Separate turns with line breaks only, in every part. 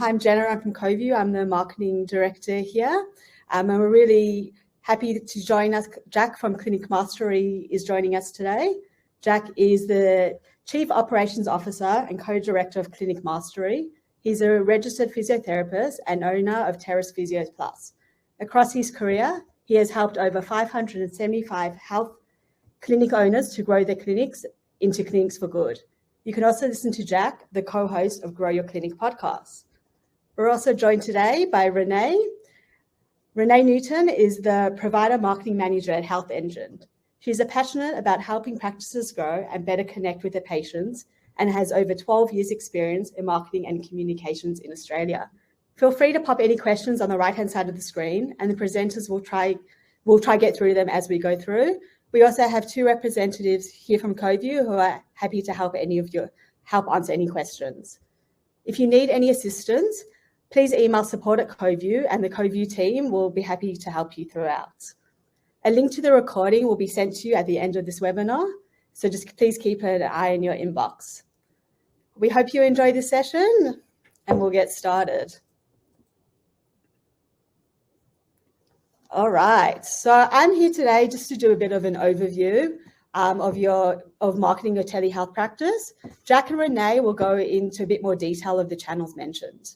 I'm Jenna, I'm from CoView. I'm the marketing director here. And we're really happy to join us. Jack from Clinic Mastery is joining us today. Jack is the Chief Operations Officer and Co-Director of Clinic Mastery. He's a registered physiotherapist and owner of Terrace Physios Plus. Across his career, he has helped over 575 health clinic owners to grow their clinics into clinics for good. You can also listen to Jack, the co-host of Grow Your Clinic podcast. We're also joined today by Renee. Renee Newton is the Provider Marketing Manager at Health Engine. She's passionate about helping practices grow and better connect with their patients and has over 12 years experience in marketing and communications in Australia. Feel free to pop any questions on the right-hand side of the screen and the presenters will try get through them as we go through. We also have two representatives here from CoView who are happy to help answer any questions. If you need any assistance, please email support@CoView and the CoView team will be happy to help you throughout. A link to the recording will be sent to you at the end of this webinar, so just please keep an eye on your inbox. We hope you enjoy this session and we'll get started. All right, so I'm here today just to do a bit of an overview of marketing your telehealth practice. Jack and Renee will go into a bit more detail of the channels mentioned.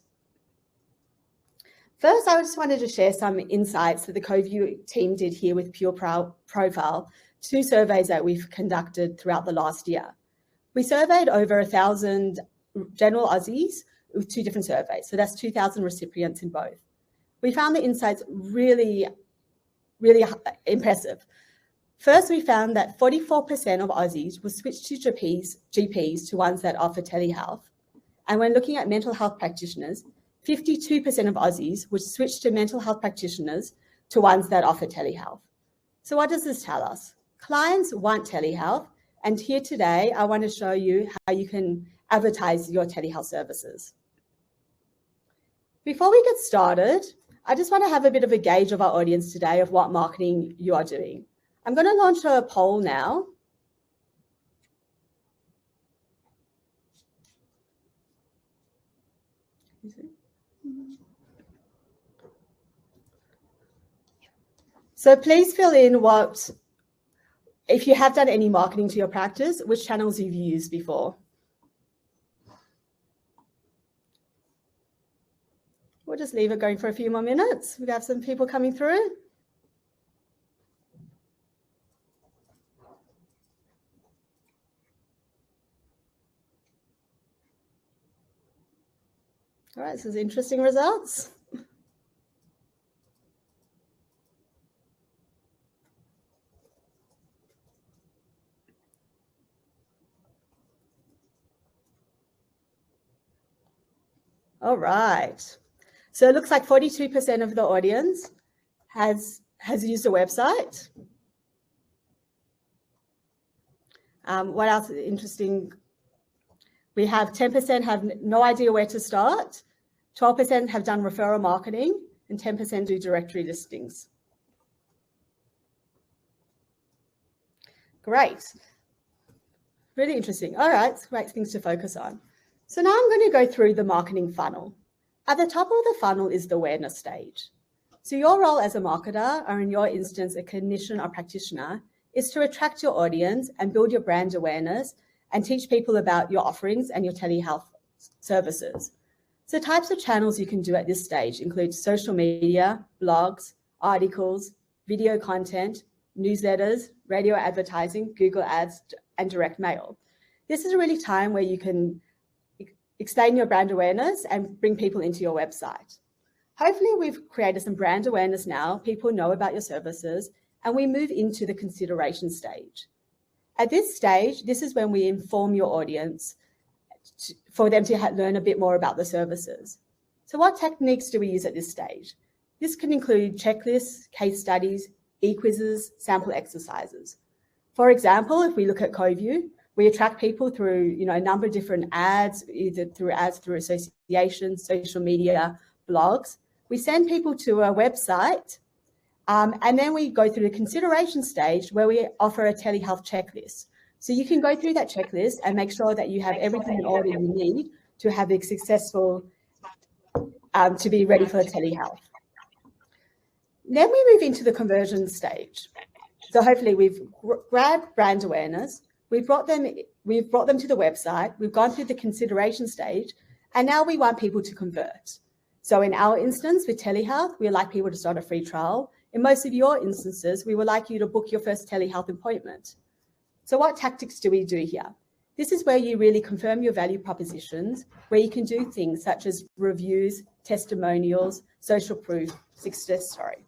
First, I just wanted to share some insights that the CoView team did here with Pure Profile, two surveys that we've conducted throughout the last year. We surveyed over 1,000 general Aussies with two different surveys, so that's 2,000 recipients in both. We found the insights really impressive. First, we found that 44% of Aussies would switch to GPs to ones that offer telehealth. And when looking at mental health practitioners, 52% of Aussies would switch to mental health practitioners to ones that offer telehealth. So what does this tell us? Clients want telehealth, and here today, I want to show you how you can advertise your telehealth services. Before we get started, I just want to have a bit of a gauge of our audience today of what marketing you are doing. I'm going to launch a poll now. So please fill in if you have done any marketing to your practice, which channels you've used before. We'll just leave it going for a few more minutes. We have some people coming through. All right, this is interesting results. All right. So it looks like 42% of the audience has used a website. What else is interesting? We have 10% have no idea where to start, 12% have done referral marketing, and 10% do directory listings. Great. Really interesting. All right, great things to focus on. So now I'm going to go through the marketing funnel. At the top of the funnel is the awareness stage. So your role as a marketer, or in your instance, a clinician or practitioner, is to attract your audience and build your brand awareness and teach people about your offerings and your telehealth services. So types of channels you can do at this stage include social media, blogs, articles, video content, newsletters, radio advertising, Google Ads, and direct mail. This is a really time where you can explain your brand awareness and bring people into your website. Hopefully we've created some brand awareness now, people know about your services, and we move into the consideration stage. At this stage, this is when we inform your audience for them to learn a bit more about the services. So what techniques do we use at this stage? This can include checklists, case studies, e-quizzes, sample exercises. For example, if we look at CoView, we attract people through a number of different ads, either through associations, social media, blogs. We send people to a website and then we go through the consideration stage where we offer a telehealth checklist. So you can go through that checklist and make sure that you have everything in order you need to have a successful to be ready for telehealth. Then we move into the conversion stage. So hopefully we've grabbed brand awareness, we've brought them to the website, we've gone through the consideration stage, and now we want people to convert. So in our instance with telehealth, we like people to start a free trial. In most of your instances, we would like you to book your first telehealth appointment. So what tactics do we do here? This is where you really confirm your value propositions, where you can do things such as reviews, testimonials, social proof, success story.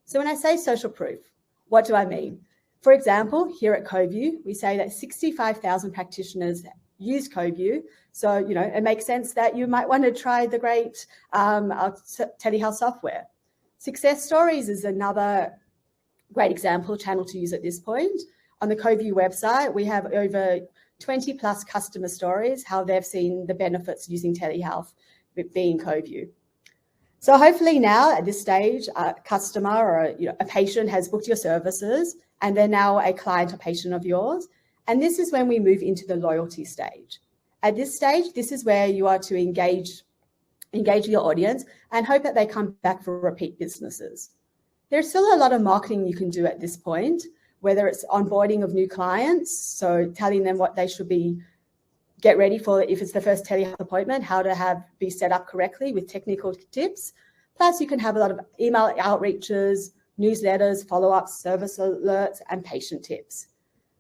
So when I say social proof, what do I mean? For example, here at CoView, we say that 65,000 practitioners use CoView. So, it makes sense that you might want to try the great telehealth software. Success stories is another great example channel to use at this point. On the CoView website, we have over 20 plus customer stories, how they've seen the benefits using telehealth being CoView. So hopefully now at this stage, a customer or a patient has booked your services and they're now a client or patient of yours. And this is when we move into the loyalty stage. At this stage, this is where you are to engage your audience and hope that they come back for repeat businesses. There's still a lot of marketing you can do at this point, whether it's onboarding of new clients, so telling them what they should get ready for if it's the first telehealth appointment, how to be set up correctly with technical tips. Plus, you can have a lot of email outreaches, newsletters, follow-ups, service alerts, and patient tips.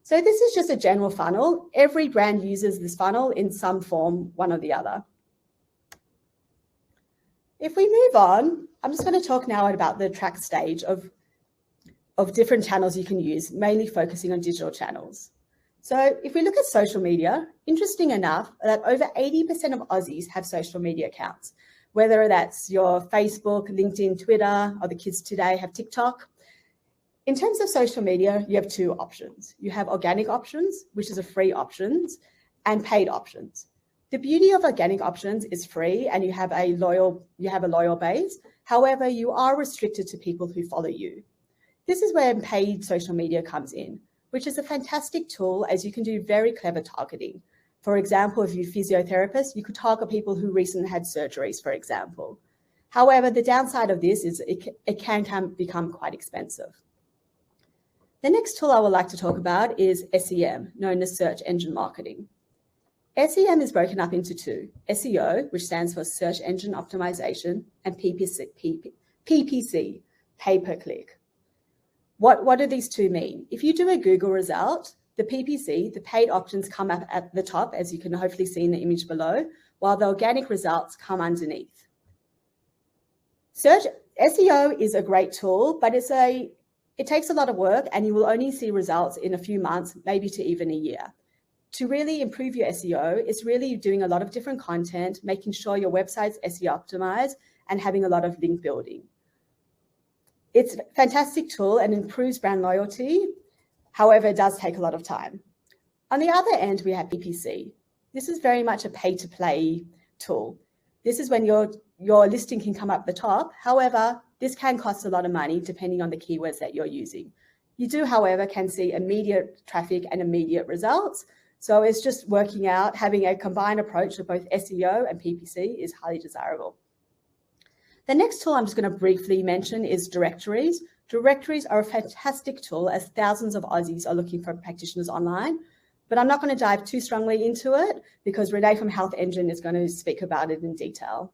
So this is just a general funnel. Every brand uses this funnel in some form, one or the other. If we move on, I'm just going to talk now about the track stage of different channels you can use, mainly focusing on digital channels. So if we look at social media, interesting enough that over 80% of Aussies have social media accounts, whether that's your Facebook, LinkedIn, Twitter, or the kids today have TikTok. In terms of social media, you have two options. You have organic options, which is a free options, and paid options. The beauty of organic options is free and you have a loyal base. However, you are restricted to people who follow you. This is where paid social media comes in, which is a fantastic tool as you can do very clever targeting. For example, if you're a physiotherapist, you could target people who recently had surgeries, for example. However, the downside of this is it can become quite expensive. The next tool I would like to talk about is SEM, known as search engine marketing. SEM is broken up into two, SEO, which stands for search engine optimization, and PPC, pay per click. What do these two mean? If you do a Google result, the PPC, the paid options, come up at the top, as you can hopefully see in the image below, while the organic results come underneath. SEO is a great tool, but it takes a lot of work and you will only see results in a few months, maybe to even a year. To really improve your SEO, it's really doing a lot of different content, making sure your website's SEO optimized and having a lot of link building. It's a fantastic tool and improves brand loyalty. However, it does take a lot of time. On the other end, we have PPC. This is very much a pay-to-play tool. This is when your listing can come up the top. However, this can cost a lot of money depending on the keywords that you're using. You do, however, can see immediate traffic and immediate results. So it's just working out, having a combined approach of both SEO and PPC is highly desirable. The next tool I'm just going to briefly mention is directories. Directories are a fantastic tool as thousands of Aussies are looking for practitioners online, but I'm not going to dive too strongly into it because Renee from Health Engine is going to speak about it in detail.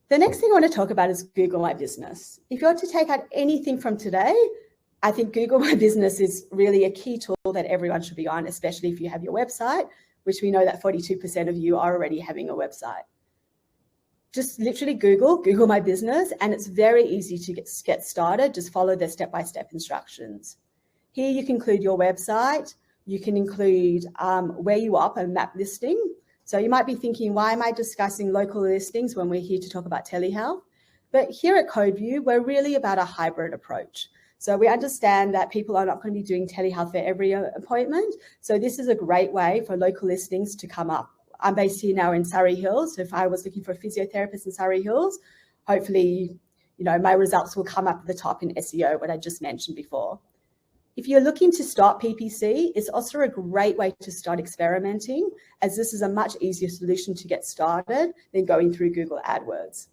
The next thing I want to talk about is Google My Business. If you're to take out anything from today, I think Google My Business is really a key tool that everyone should be on, especially if you have your website, which we know that 42% of you are already having a website. Just literally Google My Business, and it's very easy to get started. Just follow the step-by-step instructions. Here you can include your website. You can include where you are and map listing. So you might be thinking, why am I discussing local listings when we're here to talk about telehealth? But here at CoView, we're really about a hybrid approach. So we understand that people are not going to be doing telehealth for every appointment. So this is a great way for local listings to come up. I'm based here now in Surrey Hills. So if I was looking for a physiotherapist in Surrey Hills, hopefully, my results will come up at the top in SEO, what I just mentioned before. If you're looking to start PPC, it's also a great way to start experimenting, as this is a much easier solution to get started than going through Google AdWords.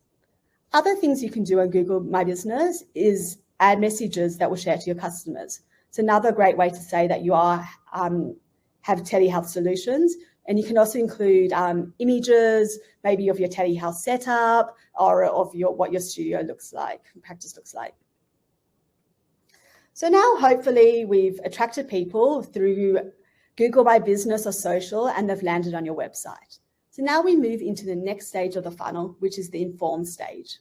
Other things you can do on Google My Business is add messages that will share to your customers. It's another great way to say that you are have telehealth solutions. And you can also include images, maybe of your telehealth setup or of what your studio looks like, practice looks like. So now hopefully we've attracted people through Google My Business or social, and they've landed on your website. So now we move into the next stage of the funnel, which is the inform stage.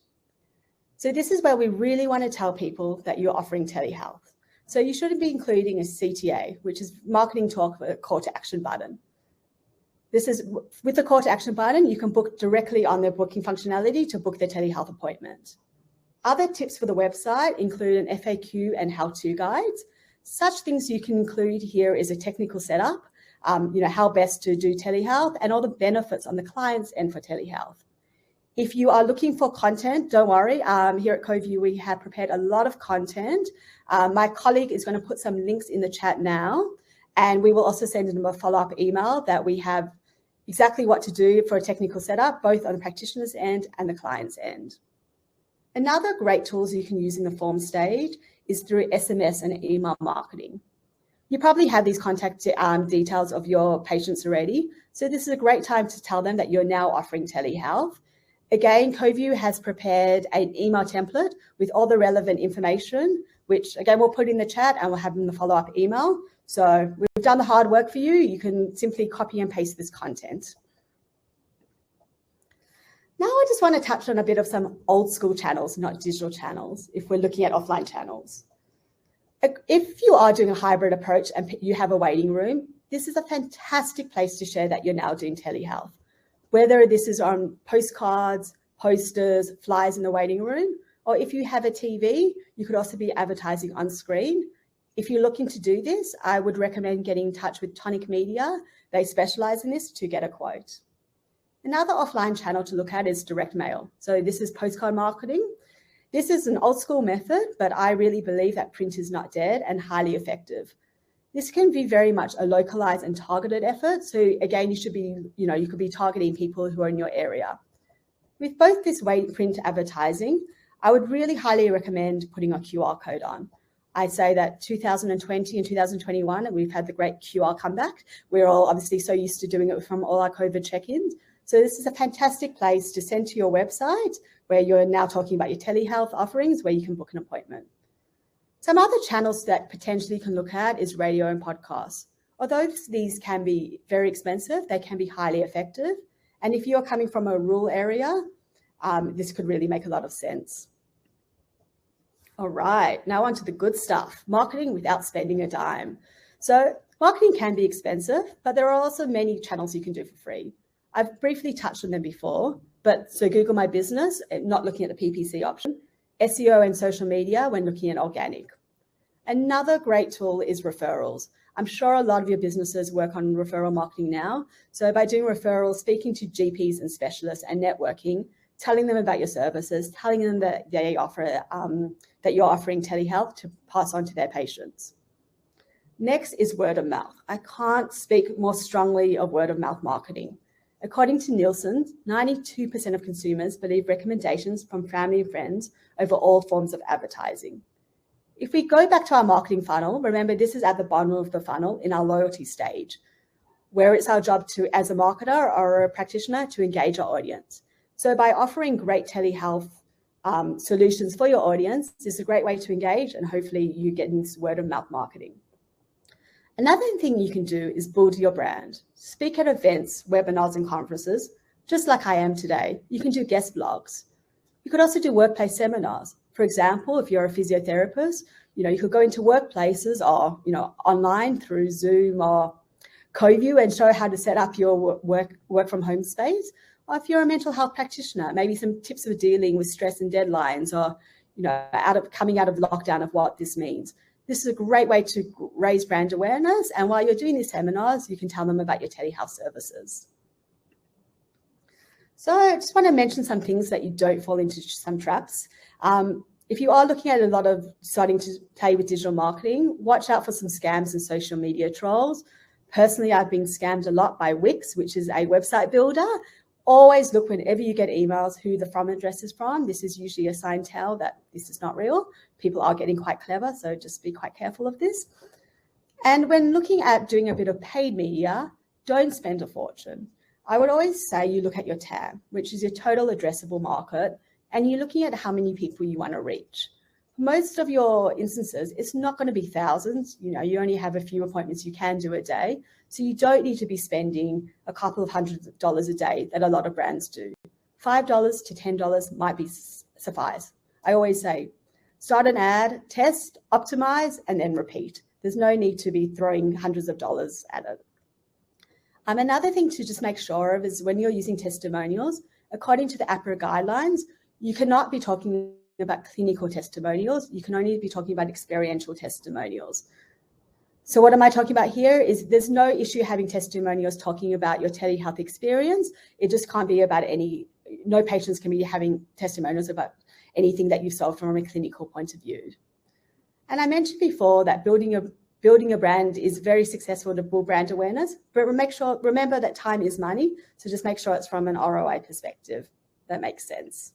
So this is where we really want to tell people that you're offering telehealth. So you should be including a CTA, which is marketing talk with a call to action button. This is with the call to action button, you can book directly on their booking functionality to book their telehealth appointment. Other tips for the website include an FAQ and how-to guides. Such things you can include here is a technical setup, how best to do telehealth and all the benefits on the client's end for telehealth. If you are looking for content, don't worry. Here at CoView, we have prepared a lot of content. My colleague is going to put some links in the chat now, and we will also send them a follow-up email that we have exactly what to do for a technical setup, both on the practitioner's end and the client's end. Another great tools you can use in the form stage is through SMS and email marketing. You probably have these contact details of your patients already, so this is a great time to tell them that you're now offering telehealth. Again, CoView has prepared an email template with all the relevant information, which again, we'll put in the chat and we'll have in the follow-up email. So we've done the hard work for you. You can simply copy and paste this content. Now I just want to touch on a bit of some old school channels, not digital channels, if we're looking at offline channels. If you are doing a hybrid approach and you have a waiting room, this is a fantastic place to share that you're now doing telehealth. Whether this is on postcards, posters, flyers in the waiting room, or if you have a TV, you could also be advertising on screen. If you're looking to do this, I would recommend getting in touch with Tonic Media. They specialize in this to get a quote. Another offline channel to look at is direct mail. So this is postcard marketing. This is an old school method, but I really believe that print is not dead and highly effective. This can be very much a localized and targeted effort. So again, you should be, you could be targeting people who are in your area. With both this print advertising, I would really highly recommend putting a QR code on. I say that 2020 and 2021, we've had the great QR comeback. We're all obviously so used to doing it from all our COVID check-ins. So this is a fantastic place to send to your website where you're now talking about your telehealth offerings where you can book an appointment. Some other channels that potentially you can look at is radio and podcasts. Although these can be very expensive, they can be highly effective. And if you're coming from a rural area, this could really make a lot of sense. All right, now on to the good stuff, marketing without spending a dime. So marketing can be expensive, but there are also many channels you can do for free. I've briefly touched on them before, but so Google My Business, not looking at the PPC option, SEO and social media when looking at organic. Another great tool is referrals. I'm sure a lot of your businesses work on referral marketing now. So by doing referrals, speaking to GPs and specialists and networking, telling them about your services, telling them that they offer that you're offering telehealth to pass on to their patients. Next is word of mouth. I can't speak more strongly of word of mouth marketing. According to Nielsen, 92% of consumers believe recommendations from family and friends over all forms of advertising. If we go back to our marketing funnel, remember this is at the bottom of the funnel in our loyalty stage, where it's our job to, as a marketer or a practitioner, to engage our audience. So by offering great telehealth solutions for your audience, this is a great way to engage, and hopefully you get this word of mouth marketing. Another thing you can do is build your brand. Speak at events, webinars, and conferences, just like I am today. You can do guest blogs. You could also do workplace seminars. For example, if you're a physiotherapist, you could go into workplaces or, online through Zoom or CoView and show how to set up your work from home space. Or if you're a mental health practitioner, maybe some tips for dealing with stress and deadlines or, coming out of lockdown of what this means. This is a great way to raise brand awareness. And while you're doing these seminars, you can tell them about your telehealth services. So I just want to mention some things that you don't fall into some traps. if you are looking at a lot of starting to play with digital marketing, watch out for some scams and social media trolls. Personally, I've been scammed a lot by Wix, which is a website builder. Always look whenever you get emails who the from address is from. This is usually a sign tell that this is not real. People are getting quite clever, so just be quite careful of this. And when looking at doing a bit of paid media, don't spend a fortune. I would always say you look at your TAM, which is your total addressable market, and you're looking at how many people you want to reach. Most of your instances, it's not going to be thousands. You know, you only have a few appointments you can do a day. So you don't need to be spending a couple of $100s a day that a lot of brands do. $5 to $10 might be suffice. I always say, start an ad, test, optimize, and then repeat. There's no need to be throwing hundreds of dollars at it. Another thing to just make sure of is when you're using testimonials, according to the APRA guidelines, you cannot be talking about clinical testimonials. You can only be talking about experiential testimonials. So what am I talking about here is there's no issue having testimonials talking about your telehealth experience. It just can't be about no patients can be having testimonials about anything that you've solved from a clinical point of view. And I mentioned before that building a brand is very successful to build brand awareness, but remember that time is money. So just make sure it's from an ROI perspective. That makes sense.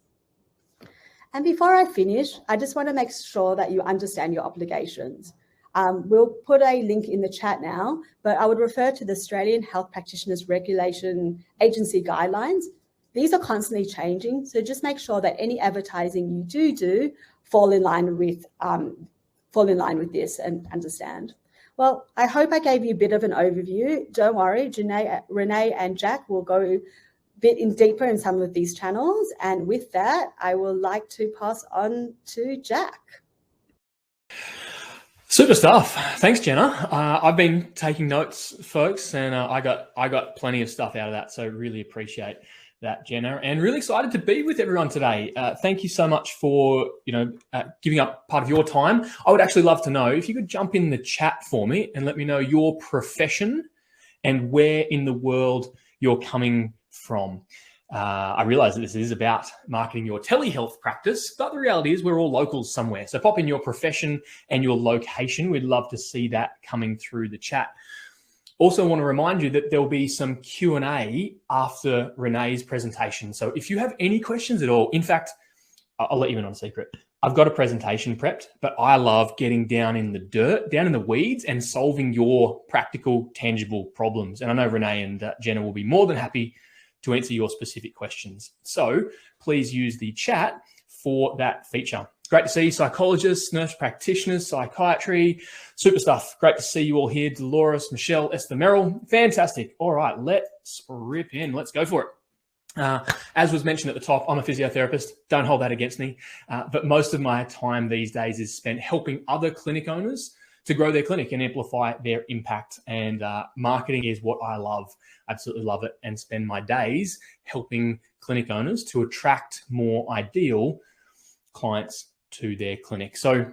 And before I finish, I just want to make sure that you understand your obligations. We'll put a link in the chat now, but I would refer to the Australian Health Practitioners Regulation Agency guidelines. These are constantly changing, so just make sure that any advertising you do fall in line with this and understand. Well, I hope I gave you a bit of an overview. Don't worry, Renee and Jack will go bit in deeper in some of these channels. And with that, I will like to pass on to Jack.
Super stuff. Thanks, Jenna. I've been taking notes, folks, and I got plenty of stuff out of that. So really appreciate that, Jenna, and really excited to be with everyone today. Thank you so much for giving up part of your time. I would actually love to know if you could jump in the chat for me and let me know your profession and where in the world you're coming from. I realize that this is about marketing your telehealth practice, but the reality is we're all locals somewhere. So pop in your profession and your location. We'd love to see that coming through the chat. Also want to remind you that there'll be some Q&A after Renee's presentation. So if you have any questions at all, in fact, I'll let you in on a secret. I've got a presentation prepped, but I love getting down in the dirt, down in the weeds and solving your practical, tangible problems. And I know Renee and Jenna will be more than happy to answer your specific questions. So please use the chat for that feature. Great to see you, psychologists, nurse practitioners, psychiatry, super stuff. Great to see you all here. Dolores, Michelle, Esther Merrill, fantastic. All right, let's rip in. Let's go for it. As was mentioned at the top, I'm a physiotherapist. Don't hold that against me. But most of my time these days is spent helping other clinic owners to grow their clinic and amplify their impact. And marketing is what I love. Absolutely love it, and spend my days helping clinic owners to attract more ideal clients to their clinic. So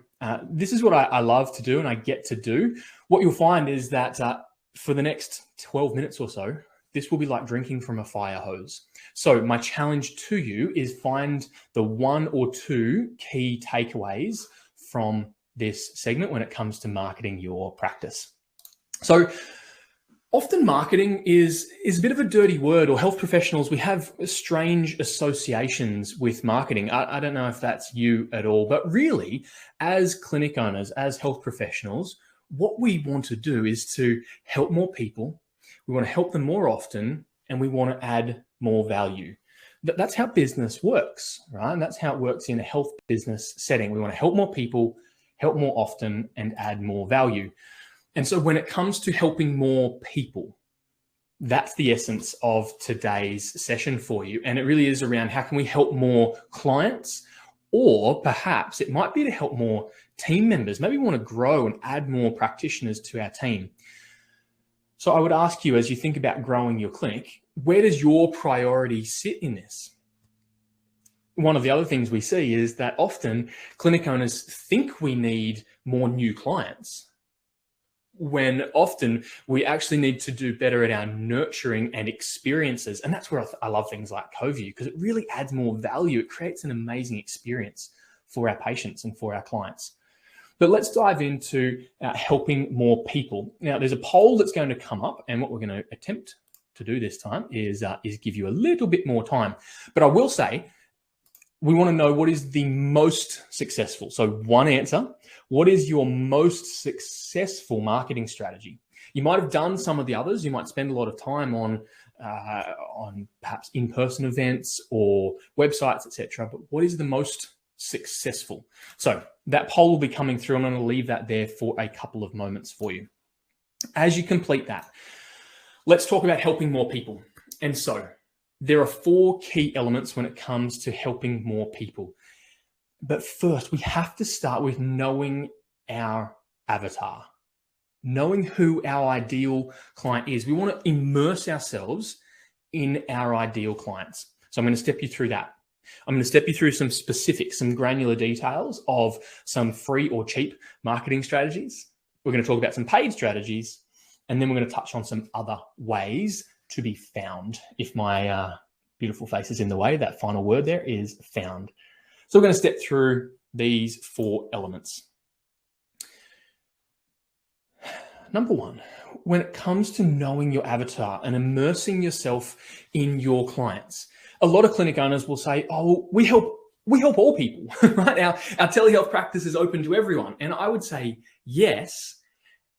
this is what I love to do and I get to do. What you'll find is that for the next 12 minutes or so, this will be like drinking from a fire hose. So my challenge to you is find the one or two key takeaways from this segment when it comes to marketing your practice. So often marketing is a bit of a dirty word, or health professionals, we have strange associations with marketing. I don't know if that's you at all, but really as clinic owners, as health professionals, what we want to do is to help more people. We want to help them more often, and we want to add more value. That's how business works, right? And that's how it works in a health business setting. We want to help more people, help more often, and add more value. And so when it comes to helping more people, that's the essence of today's session for you. And it really is around how can we help more clients, or perhaps it might be to help more team members. Maybe we want to grow and add more practitioners to our team. So I would ask you, as you think about growing your clinic, where does your priority sit in this? One of the other things we see is that often clinic owners think we need more new clients, when often we actually need to do better at our nurturing and experiences. And that's where I love things like CoView, because it really adds more value. It creates an amazing experience for our patients and for our clients. But let's dive into helping more people. Now, there's a poll that's going to come up, and what we're going to attempt to do this time is give you a little bit more time. But I will say, we want to know what is the most successful. So one answer, what is your most successful marketing strategy? You might have done some of the others. You might spend a lot of time on perhaps in-person events or websites, etc. But what is the most successful? So that poll will be coming through. I'm going to leave that there for a couple of moments for you. As you complete that, let's talk about helping more people. And so there are 4 key elements when it comes to helping more people. But first, we have to start with knowing our avatar, knowing who our ideal client is. We want to immerse ourselves in our ideal clients. So I'm going to step you through that. I'm going to step you through some specifics, some granular details of some free or cheap marketing strategies. We're going to talk about some paid strategies, and then we're going to touch on some other ways to be found. If my beautiful face is in the way, that final word there is found. So we're going to step through these 4 elements. Number 1, when it comes to knowing your avatar and immersing yourself in your clients, a lot of clinic owners will say, oh, we help all people, right? Our telehealth practice is open to everyone. And I would say, yes.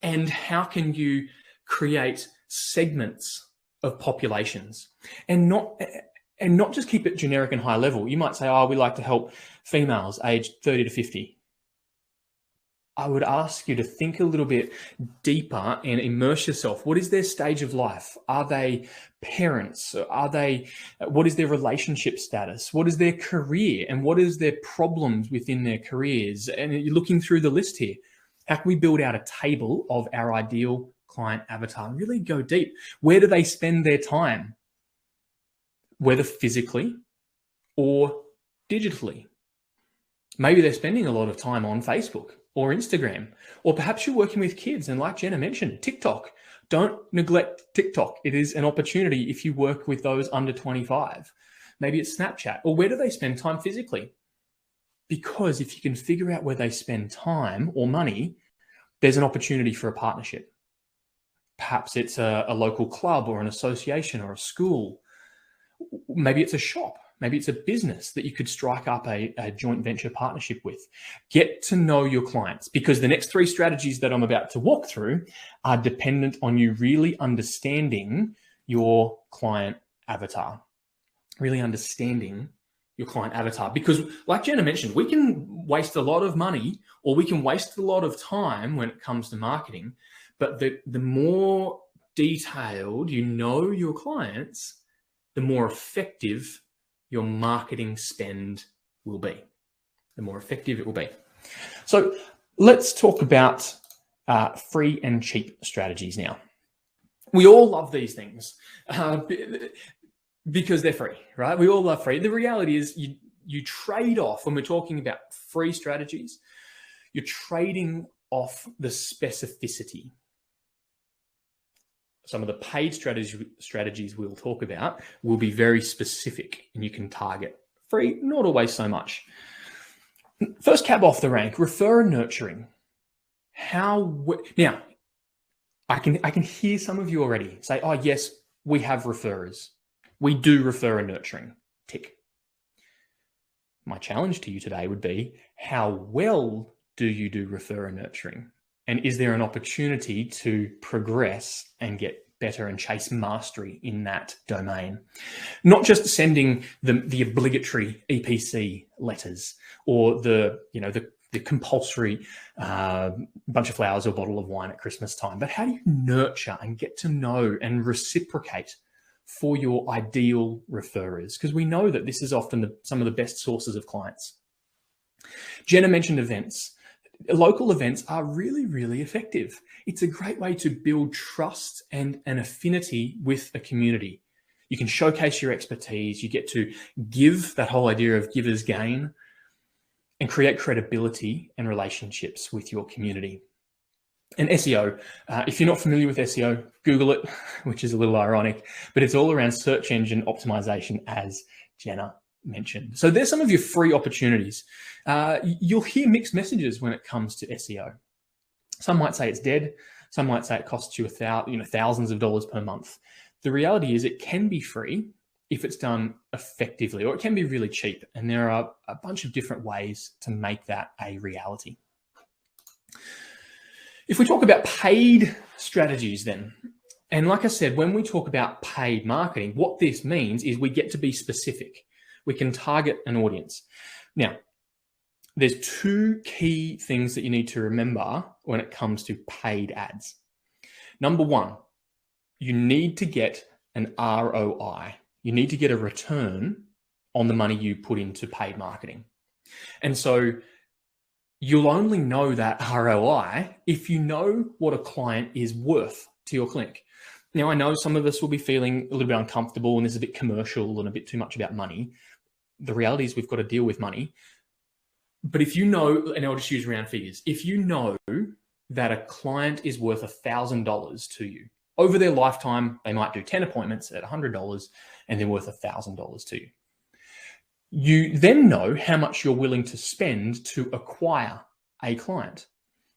And how can you create segments of populations and not just keep it generic and high level? You might say, oh, we like to help females aged 30 to 50. I would ask you to think a little bit deeper and immerse yourself. What is their stage of life? Are they parents? What is their relationship status? What is their career? And what is their problems within their careers? And you're looking through the list here. How can we build out a table of our ideal client avatar? Really go deep. Where do they spend their time? Whether physically or digitally. Maybe they're spending a lot of time on Facebook or Instagram, or perhaps you're working with kids, and like Jenna mentioned, TikTok. Don't neglect TikTok. It is an opportunity if you work with those under 25. Maybe it's Snapchat. Or where do they spend time physically? Because if you can figure out where they spend time or money, there's an opportunity for a partnership. Perhaps it's a local club or an association or a school. Maybe it's a shop. Maybe it's a business that you could strike up a joint venture partnership with. Get to know your clients, because the next 3 strategies that I'm about to walk through are dependent on you really understanding your client avatar. Really understanding your client avatar. Because like Jenna mentioned, we can waste a lot of money or we can waste a lot of time when it comes to marketing. But the more detailed you know your clients, the more effective your marketing spend will be. The more effective it will be. So let's talk about free and cheap strategies now. We all love these things because they're free, right? We all love free. The reality is you trade off, when we're talking about free strategies, you're trading off the specificity. Some of the paid strategies we'll talk about will be very specific, and you can target. Free, not always so much. First cab off the rank, refer and nurturing. Now, I can hear some of you already say, oh yes, we have referrers. We do refer and nurturing. Tick. My challenge to you today would be, how well do you do refer and nurturing? And is there an opportunity to progress and get better and chase mastery in that domain? Not just sending the obligatory EPC letters or the compulsory bunch of flowers or bottle of wine at Christmas time, but how do you nurture and get to know and reciprocate for your ideal referrers? Because we know that this is often some of the best sources of clients. Jenna mentioned events. Local events are really, really effective. It's a great way to build trust and an affinity with a community. You can showcase your expertise. You get to give, that whole idea of giver's gain, and create credibility and relationships with your community. And SEO, if you're not familiar with SEO, Google it, which is a little ironic, but it's all around search engine optimization, as Jenna mentioned. So there's some of your free opportunities. You'll hear mixed messages when it comes to SEO. Some might say it's dead. Some might say it costs you thousands of dollars per month. The reality is it can be free if it's done effectively, or it can be really cheap. And there are a bunch of different ways to make that a reality. If we talk about paid strategies then, and like I said, when we talk about paid marketing, what this means is we get to be specific. We can target an audience. Now, there's two key things that you need to remember when it comes to paid ads. Number one, you need to get an ROI. You need to get a return on the money you put into paid marketing. And so you'll only know that ROI if you know what a client is worth to your clinic. Now, I know some of us will be feeling a little bit uncomfortable and this is a bit commercial and a bit too much about money. The reality is we've got to deal with money. But if you know, and I'll just use round figures, if you know that a client is worth $1,000 to you, over their lifetime, they might do 10 appointments at $100 and they're worth $1,000 to you. You then know how much you're willing to spend to acquire a client.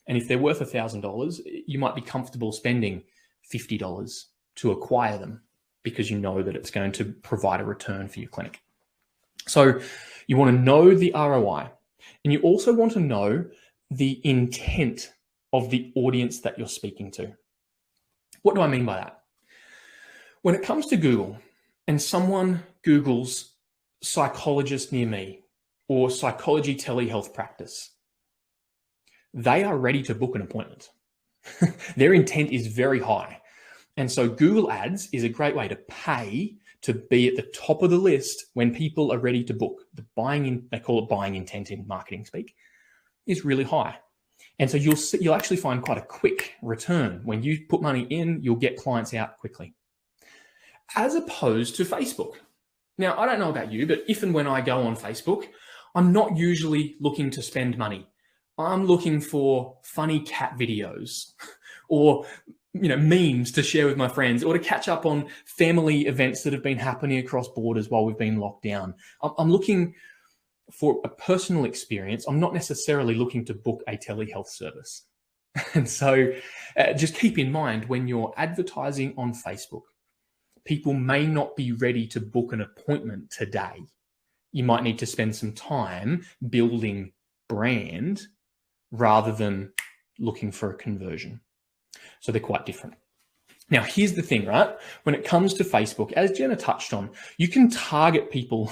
And if they're worth $1,000, you might be comfortable spending $50 to acquire them because you know that it's going to provide a return for your clinic. So you want to know the ROI, and you also want to know the intent of the audience that you're speaking to. What do I mean by that? When it comes to Google and someone Googles psychologist near me or psychology telehealth practice, they are ready to book an appointment. Their intent is very high. And so Google Ads is a great way to pay to be at the top of the list when people are ready to book. The they call it buying intent in marketing speak, is really high. And so you'll actually find quite a quick return. When you put money in, you'll get clients out quickly. As opposed to Facebook. Now, I don't know about you, but if and when I go on Facebook, I'm not usually looking to spend money. I'm looking for funny cat videos or memes to share with my friends, or to catch up on family events that have been happening across borders while we've been locked down. I'm looking for a personal experience. I'm not necessarily looking to book a telehealth service. And so just keep in mind when you're advertising on Facebook, people may not be ready to book an appointment today. You might need to spend some time building brand rather than looking for a conversion. So they're quite different. Now, here's the thing, right? When it comes to Facebook, as Jenna touched on, you can target people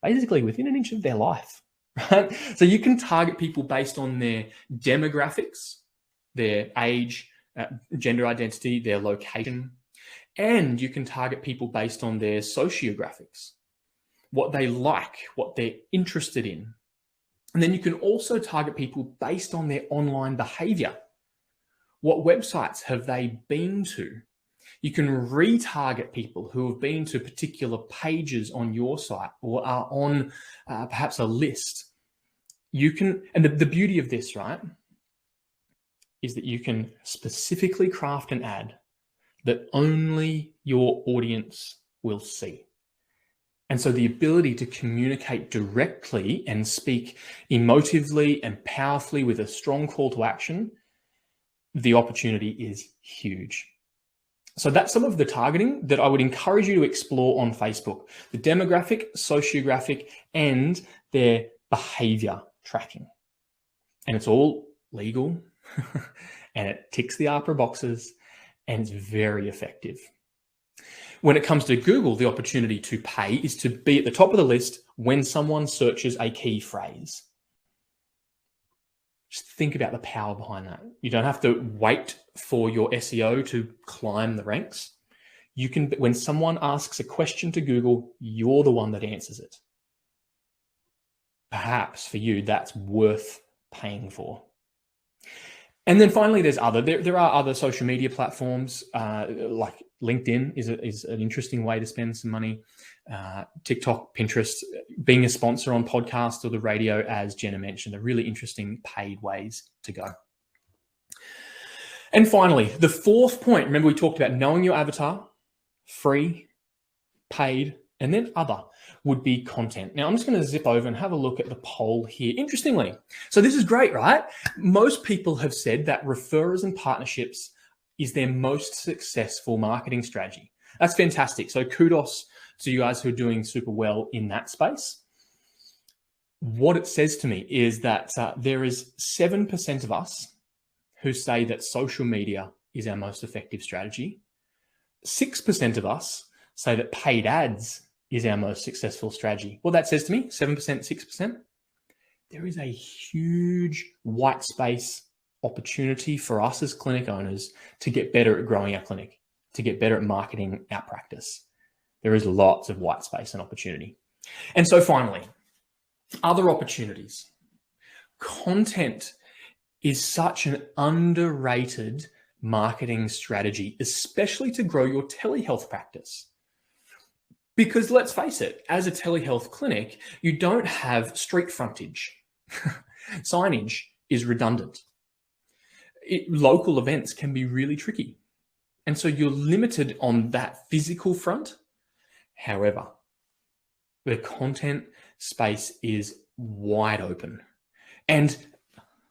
basically within an inch of their life, right? So you can target people based on their demographics, their age, gender identity, their location, and you can target people based on their sociographics, what they like, what they're interested in. And then you can also target people based on their online behavior. What websites have they been to? You can retarget people who have been to particular pages on your site or are on perhaps a list. You can, and the beauty of this, right, is that you can specifically craft an ad that only your audience will see. And so the ability to communicate directly and speak emotively and powerfully with a strong call to action, the opportunity is huge. So that's some of the targeting that I would encourage you to explore on Facebook: the demographic, sociographic, and their behavior tracking. And it's all legal and it ticks the ARPA boxes and it's very effective. When it comes to Google, the opportunity to pay is to be at the top of the list when someone searches a key phrase. Just think about the power behind that. You don't have to wait for your SEO to climb the ranks. You can, when someone asks a question to Google, you're the one that answers it. Perhaps for you, that's worth paying for. And then finally, there are other social media platforms like LinkedIn is an interesting way to spend some money. TikTok, Pinterest, being a sponsor on podcasts or the radio, as Jenna mentioned, are really interesting paid ways to go. And finally, the fourth point, remember we talked about knowing your avatar, free, paid, and then other. would be content. Now, I'm just going to zip over and have a look at the poll here. Interestingly, so this is great, right? Most people have said that referrers and partnerships is their most successful marketing strategy. That's fantastic. So kudos to you guys who are doing super well in that space. What it says to me is that there is 7% of us who say that social media is our most effective strategy. 6% of us say that paid ads is our most successful strategy. What that says to me, 7%, 6%, there is a huge white space opportunity for us as clinic owners to get better at growing our clinic, to get better at marketing our practice. There is lots of white space and opportunity. And so finally, other opportunities. Content is such an underrated marketing strategy, especially to grow your telehealth practice. Because let's face it, as a telehealth clinic, you don't have street frontage. Signage is redundant. Local events can be really tricky. And so you're limited on that physical front. However, the content space is wide open. And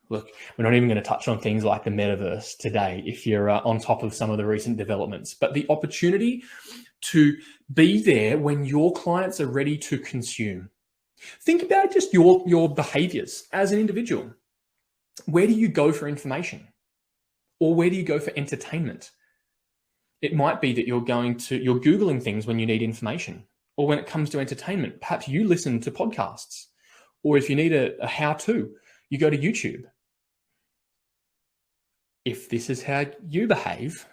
look, we're not even going to touch on things like the metaverse today if you're on top of some of the recent developments, but the opportunity to be there when your clients are ready to consume. Think about just your behaviors as an individual. Where do you go for information? Or where do you go for entertainment? It might be that you're Googling things when you need information, or when it comes to entertainment, perhaps you listen to podcasts, or if you need a how-to, you go to YouTube. If this is how you behave,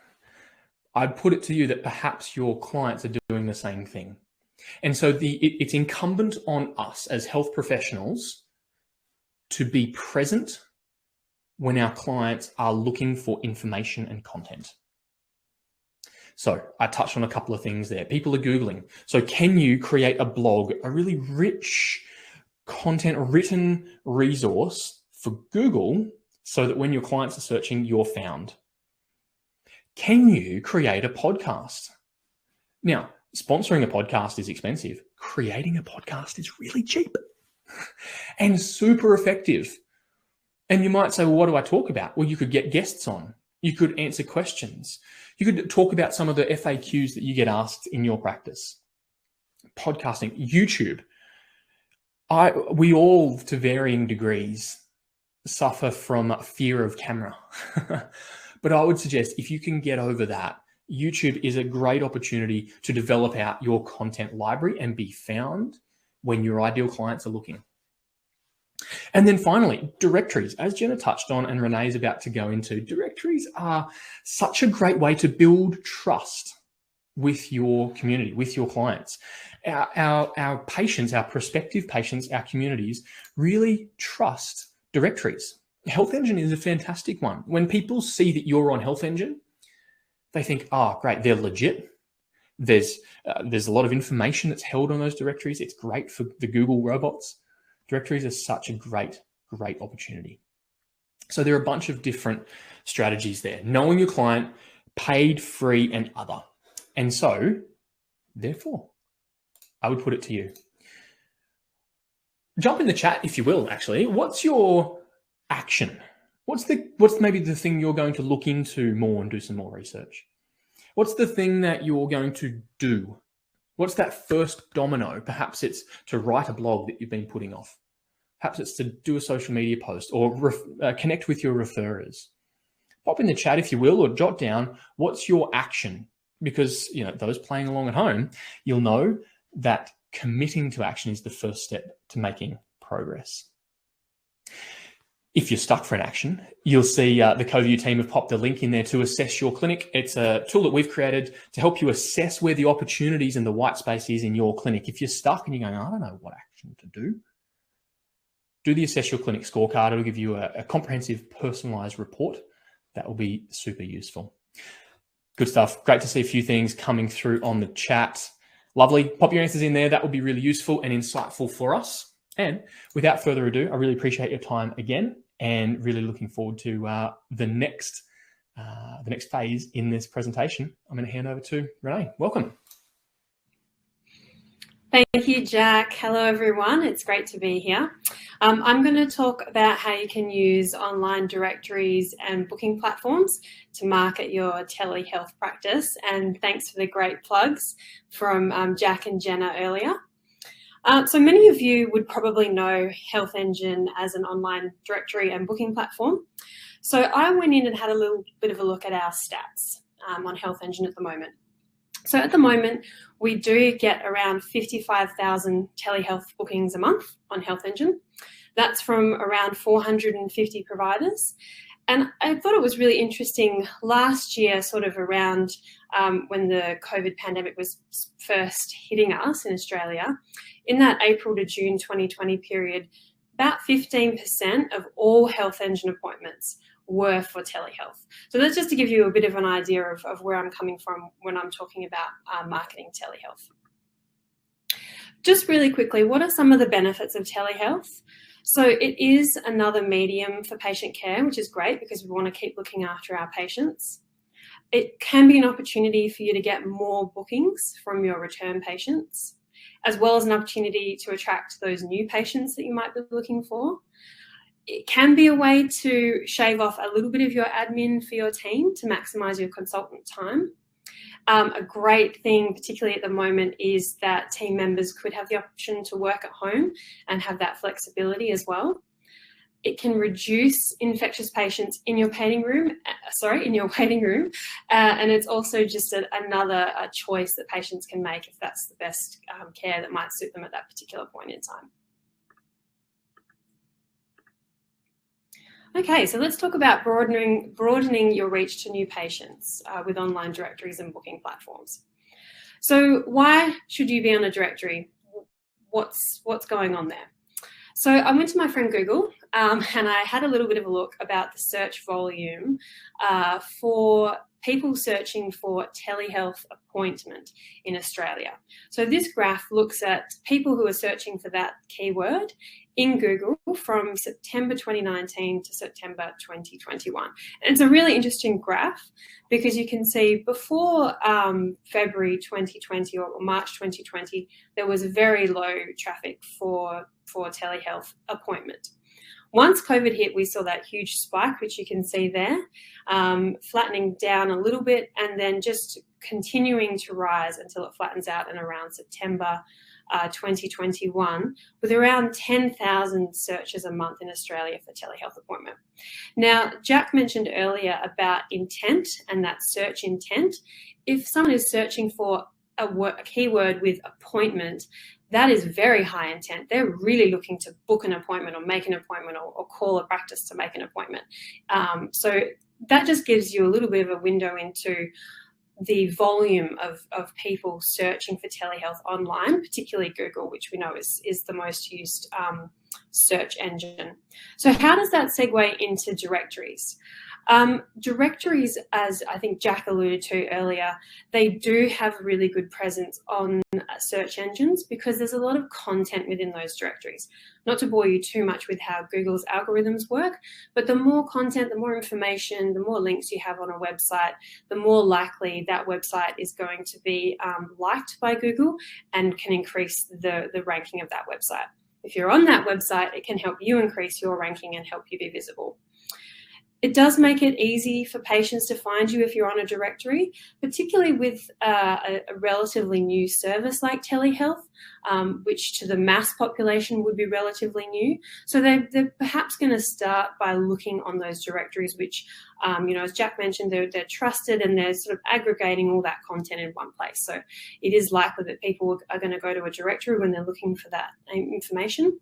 I'd put it to you that perhaps your clients are doing the same thing. And so it's incumbent on us as health professionals to be present when our clients are looking for information and content. So I touched on a couple of things there. People are Googling. So can you create a blog, a really rich content written resource for Google so that when your clients are searching, you're found? Can you create a podcast? Now, sponsoring a podcast is expensive. Creating a podcast is really cheap and super effective. And you might say, well, what do I talk about? Well, you could get guests on. You could answer questions. You could talk about some of the FAQs that you get asked in your practice. Podcasting, YouTube. We all, to varying degrees, suffer from fear of camera. But I would suggest if you can get over that, YouTube is a great opportunity to develop out your content library and be found when your ideal clients are looking. And then finally, directories. As Jenna touched on and Renee is about to go into, directories are such a great way to build trust with your community, with your clients. Our patients, our prospective patients, our communities really trust directories. Health Engine is a fantastic one. When people see that you're on Health Engine, they think, oh, great, they're legit. There's a lot of information that's held on those directories. It's great for the Google robots. Directories are such a great opportunity. So there are a bunch of different strategies there. Knowing your client, paid, free, and other. And so, therefore, I would put it to you. Jump in the chat, if you will, actually. What's your action? What's maybe the thing you're going to look into more and do some more research? What's the thing that you're going to do? What's that first domino? Perhaps it's to write a blog that you've been putting off. Perhaps it's to do a social media post or connect with your referrers. Pop in the chat, if you will, or jot down what's your action. Because, those playing along at home, you'll know that committing to action is the first step to making progress. If you're stuck for an action, you'll see the CoView team have popped a link in there to assess your clinic. It's a tool that we've created to help you assess where the opportunities and the white space is in your clinic. If you're stuck and you're going, I don't know what action to do the Assess Your Clinic scorecard. It'll give you a comprehensive, personalized report that will be super useful. Good stuff. Great to see a few things coming through on the chat. Lovely. Pop your answers in there. That will be really useful and insightful for us. And without further ado, I really appreciate your time again and really looking forward to the next phase in this presentation. I'm going to hand over to Renee. Welcome.
Thank you, Jack. Hello, everyone. It's great to be here. I'm going to talk about how you can use online directories and booking platforms to market your telehealth practice. And thanks for the great plugs from Jack and Jenna earlier. So many of you would probably know Health Engine as an online directory and booking platform. So I went in and had a little bit of a look at our stats on Health Engine at the moment. So at the moment, we do get around 55,000 telehealth bookings a month on Health Engine. That's from around 450 providers. And I thought it was really interesting last year, sort of around when the COVID pandemic was first hitting us in Australia, in that April to June 2020 period, about 15% of all Health Engine appointments were for telehealth. So that's just to give you a bit of an idea of where I'm coming from when I'm talking about marketing telehealth. Just really quickly, what are some of the benefits of telehealth? So it is another medium for patient care, which is great because we want to keep looking after our patients. It can be an opportunity for you to get more bookings from your return patients, as well as an opportunity to attract those new patients that you might be looking for. It can be a way to shave off a little bit of your admin for your team to maximise your consultant time. A great thing, particularly at the moment, is that team members could have the option to work at home and have that flexibility as well. It can reduce infectious patients in your waiting room, and it's also just another choice that patients can make if that's the best care that might suit them at that particular point in time. Okay, so let's talk about broadening your reach to new patients with online directories and booking platforms. So why should you be on a directory? What's going on there? So I went to my friend Google and I had a little bit of a look about the search volume for people searching for telehealth appointment in Australia. So this graph looks at people who are searching for that keyword in Google from September 2019 to September 2021. And it's a really interesting graph because you can see before February 2020 or March 2020, there was very low traffic for telehealth appointment. Once COVID hit, we saw that huge spike, which you can see there, flattening down a little bit and then just continuing to rise until it flattens out in around September 2021, with around 10,000 searches a month in Australia for telehealth appointment. Now, Jack mentioned earlier about intent and that search intent. If someone is searching for a keyword with appointment, that is very high intent. They're really looking to book an appointment or make an appointment or call a practice to make an appointment. So that just gives you a little bit of a window into the volume of people searching for telehealth online, particularly Google, which we know is the most used search engine. So how does that segue into directories? Directories, as I think Jack alluded to earlier, they do have really good presence on search engines because there's a lot of content within those directories. Not to bore you too much with how Google's algorithms work, but the more content, the more information, the more links you have on a website, the more likely that website is going to be liked by Google and can increase the ranking of that website. If you're on that website, it can help you increase your ranking and help you be visible. It does make it easy for patients to find you if you're on a directory, particularly with a relatively new service like telehealth, which to the mass population would be relatively new. So they're perhaps going to start by looking on those directories, which, as Jack mentioned, they're trusted and they're sort of aggregating all that content in one place. So it is likely that people are going to go to a directory when they're looking for that information.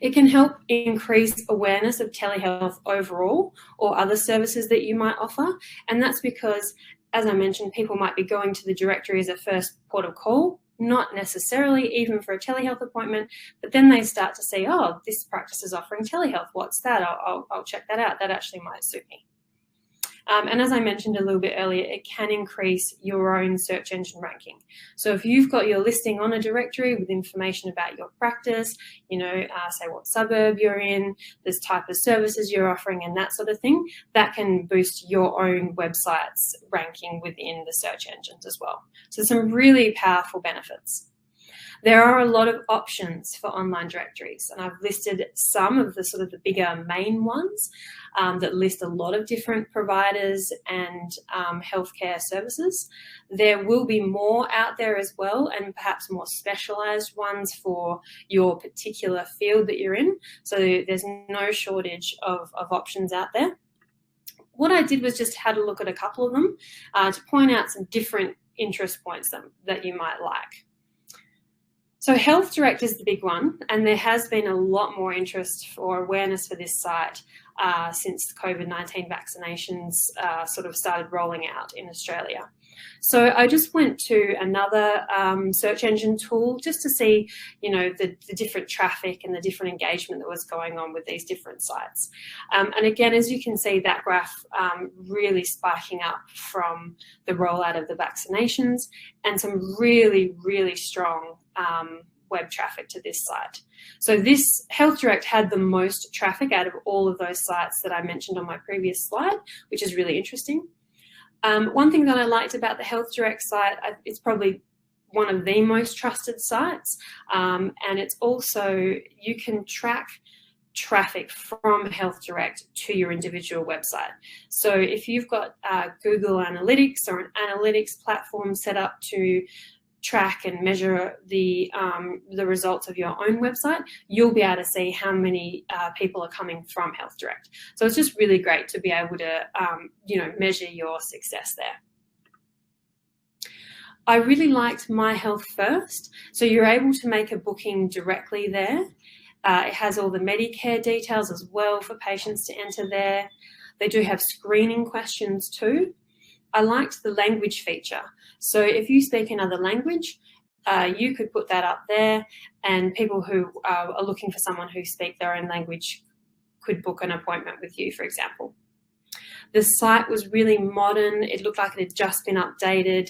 It can help increase awareness of telehealth overall or other services that you might offer. And that's because, as I mentioned, people might be going to the directory as a first port of call, not necessarily even for a telehealth appointment, but then they start to see, oh, this practice is offering telehealth. What's that? I'll check that out. That actually might suit me. And as I mentioned a little bit earlier, it can increase your own search engine ranking. So if you've got your listing on a directory with information about your practice, say what suburb you're in, this type of services you're offering and that sort of thing, that can boost your own website's ranking within the search engines as well. So some really powerful benefits. There are a lot of options for online directories, and I've listed some of the sort of the bigger main ones that list a lot of different providers and healthcare services. There will be more out there as well, and perhaps more specialized ones for your particular field that you're in. So there's no shortage of options out there. What I did was just had a look at a couple of them to point out some different interest points that you might like. So Health Direct is the big one, and there has been a lot more interest or awareness for this site since COVID-19 vaccinations sort of started rolling out in Australia. So I just went to another search engine tool just to see, you know, the different traffic and the different engagement that was going on with these different sites. And again, as you can see, that graph really spiking up from the rollout of the vaccinations and some really, really strong web traffic to this site. So this Health Direct had the most traffic out of all of those sites that I mentioned on my previous slide, which is really interesting. One thing that I liked about the Health Direct site, it's probably one of the most trusted sites, and it's also, you can track traffic from Health Direct to your individual website. So if you've got Google Analytics or an analytics platform set up to track and measure the results of your own website, you'll be able to see how many people are coming from Health Direct. So it's just really great to be able to you know, measure your success there. I really liked My Health First. So you're able to make a booking directly there. It has all the Medicare details as well for patients to enter there. They do have screening questions too. I liked the language feature. So if you speak another language, you could put that up there, and people who are looking for someone who speaks their own language could book an appointment with you, for example. The site was really modern. It looked like it had just been updated.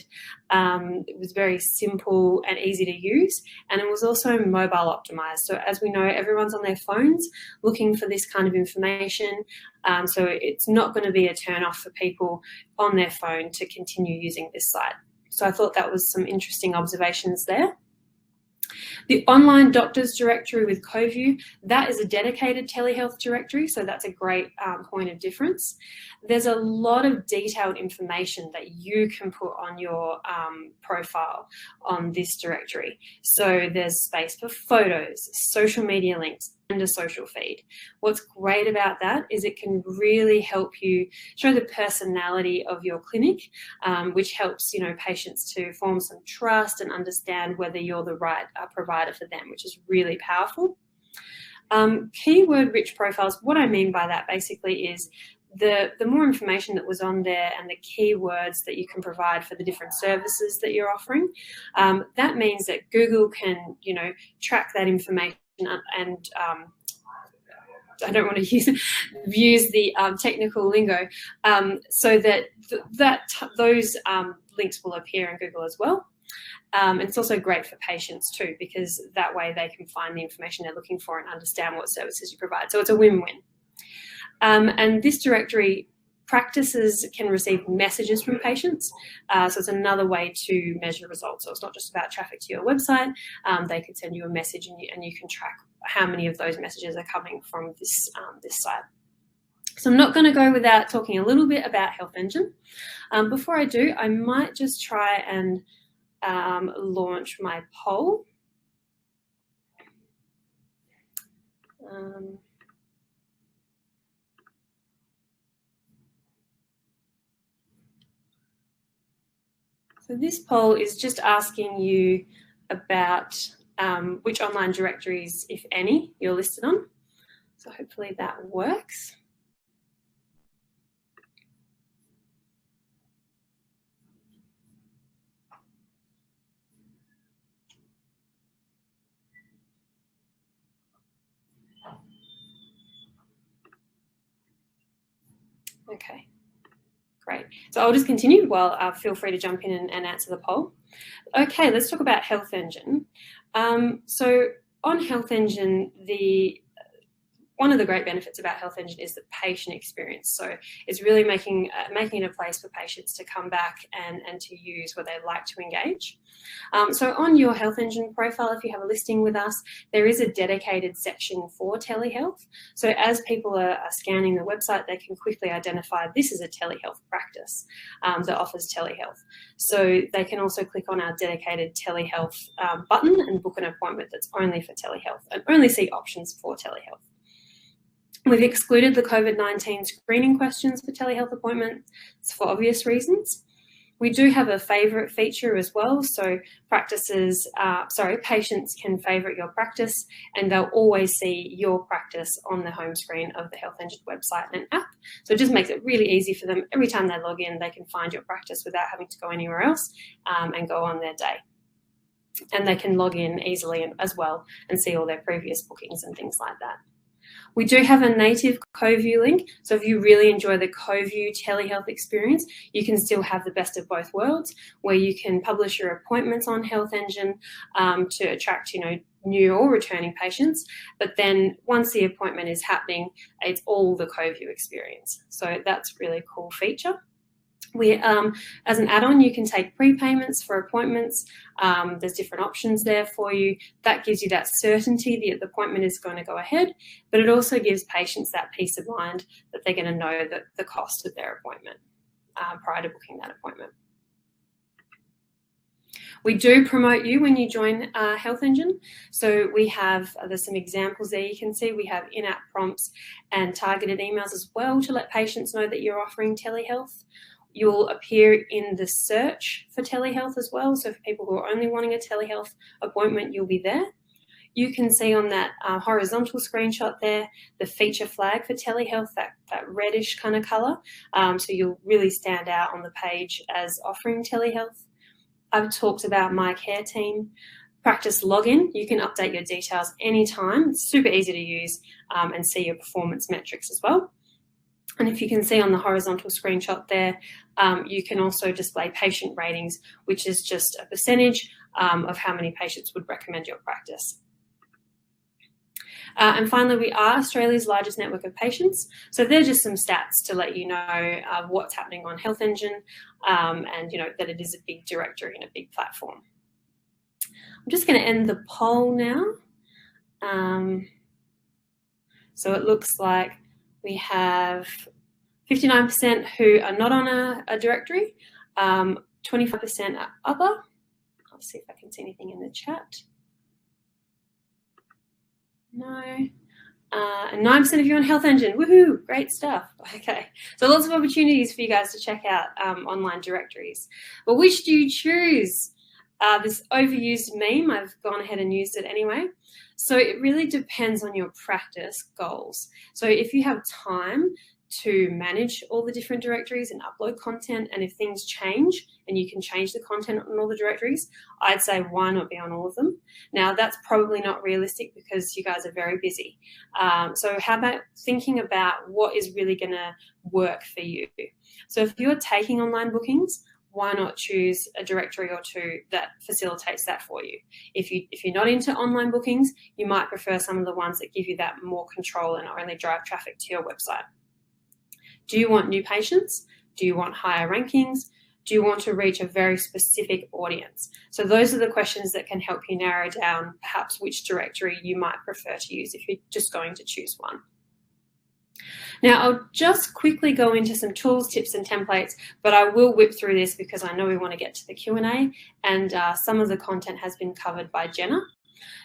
It was very simple and easy to use, and it was also mobile optimized. So as we know, everyone's on their phones looking for this kind of information. So it's not going to be a turn off for people on their phone to continue using this site. So I thought that was some interesting observations there. The online doctors directory with CoView, that is a dedicated telehealth directory, so that's a great point of difference. There's a lot of detailed information that you can put on your profile on this directory. So there's space for photos, social media links, and a social feed. What's great about that is it can really help you show the personality of your clinic, which helps, you know, patients to form some trust and understand whether you're the right provider for them, which is really powerful. Keyword-rich profiles, what I mean by that basically is the more information that was on there and the keywords that you can provide for the different services that you're offering, that means that Google can, you know, track that information and I don't want to use the technical lingo, so that those links will appear in Google as well. And it's also great for patients too, because that way they can find the information they're looking for and understand what services you provide. So it's a win-win. And this directory, practices can receive messages from patients. So it's another way to measure results. So it's not just about traffic to your website. They could send you a message and you can track how many of those messages are coming from this site. So I'm not going to go without talking a little bit about Health Engine. Before I do, I might just try and launch my poll. So this poll is just asking you about which online directories, if any, you're listed on. So hopefully that works. Okay. Great. So I'll just continue while feel free to jump in and answer the poll. Okay, let's talk about Health Engine. So on Health Engine, one of the great benefits about Health Engine is the patient experience. So it's really making it a place for patients to come back and to use where they like to engage. So on your Health Engine profile, if you have a listing with us, there is a dedicated section for telehealth. So as people are scanning the website, they can quickly identify this is a telehealth practice that offers telehealth. So they can also click on our dedicated telehealth button and book an appointment that's only for telehealth and only see options for telehealth. We've excluded the COVID-19 screening questions for telehealth appointments for obvious reasons. We do have a favourite feature as well, so patients can favourite your practice and they'll always see your practice on the home screen of the Health Engine website and app. So it just makes it really easy for them. Every time they log in, they can find your practice without having to go anywhere else and go on their day. And they can log in easily as well and see all their previous bookings and things like that. We do have a native CoView link, so if you really enjoy the CoView telehealth experience, you can still have the best of both worlds, where you can publish your appointments on Health Engine to attract, new or returning patients. But then once the appointment is happening, it's all the CoView experience. So that's a really cool feature. We, as an add-on, you can take prepayments for appointments. There's different options there for you. That gives you that certainty that the appointment is going to go ahead, but it also gives patients that peace of mind that they're going to know that the cost of their appointment prior to booking that appointment. We do promote you when you join Health Engine. So we have, there's some examples there you can see. We have in-app prompts and targeted emails as well to let patients know that you're offering telehealth. You'll appear in the search for telehealth as well. So for people who are only wanting a telehealth appointment, you'll be there. You can see on that horizontal screenshot there, the feature flag for telehealth, that reddish kind of color. So you'll really stand out on the page as offering telehealth. I've talked about My Care Team. Practice login, you can update your details anytime. It's super easy to use and see your performance metrics as well. And if you can see on the horizontal screenshot there, you can also display patient ratings, which is just a percentage of how many patients would recommend your practice. And finally, we are Australia's largest network of patients. So they're just some stats to let you know what's happening on Health Engine and that it is a big directory and a big platform. I'm just going to end the poll now. So it looks like we have 59% who are not on a directory, 25% are other. I'll see if I can see anything in the chat. No. And 9% of you on Health Engine. Woohoo, great stuff. Okay, so lots of opportunities for you guys to check out online directories. But which do you choose? This overused meme, I've gone ahead and used it anyway. So it really depends on your practice goals. So if you have time to manage all the different directories and upload content, and if things change and you can change the content on all the directories, I'd say why not be on all of them? Now that's probably not realistic because you guys are very busy. So how about thinking about what is really going to work for you? So if you're taking online bookings, why not choose a directory or two that facilitates that for you? If you're not into online bookings, you might prefer some of the ones that give you that more control and only drive traffic to your website. Do you want new patients? Do you want higher rankings? Do you want to reach a very specific audience? So those are the questions that can help you narrow down perhaps which directory you might prefer to use if you're just going to choose one. Now, I'll just quickly go into some tools, tips, and templates, but I will whip through this because I know we want to get to the Q&A, and some of the content has been covered by Jenna.